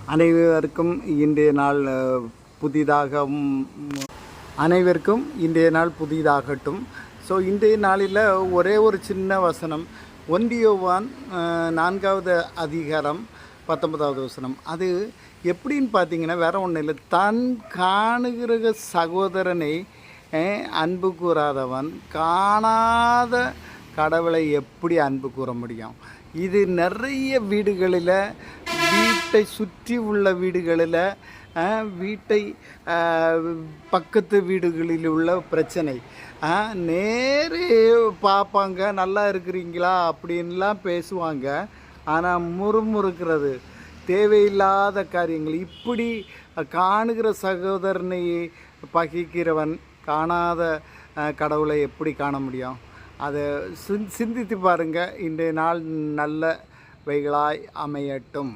அனைவருக்கும் இன்றைய நாள் புதிதாக அனைவருக்கும் இன்றைய நாள் புதிதாகட்டும். ஸோ இன்றைய நாளில் ஒரே ஒரு சின்ன வசனம், 1 யோவான் 4வது அதிகாரம் 19வது வசனம். அது எப்படின்னு பார்த்தீங்கன்னா வேறு ஒன்றும் இல்லை, தன் காணுகிற சகோதரனை அன்பு கூறாதவன் காணாத கடவுளை எப்படி அன்பு கூற முடியும்? இது நிறைய வீடுகளில், வீட்டை சுற்றி உள்ள வீடுகளில், வீட்டை பக்கத்து வீடுகளில் உள்ள பிரச்சனை. நேரே பார்ப்பாங்க, நல்லா இருக்கிறீங்களா அப்படின்லாம் பேசுவாங்க. ஆனால் முறுமுறுக்கிறது, தேவையில்லாத காரியங்கள். இப்படி காணுகிற சகோதரனை பகைக்கிறவன் காணாத கடவுளை எப்படி காண முடியும்? அதை சிந்தித்து பாருங்கள். இன்றைய நாள் நல்லவைகளாய் அமையட்டும்.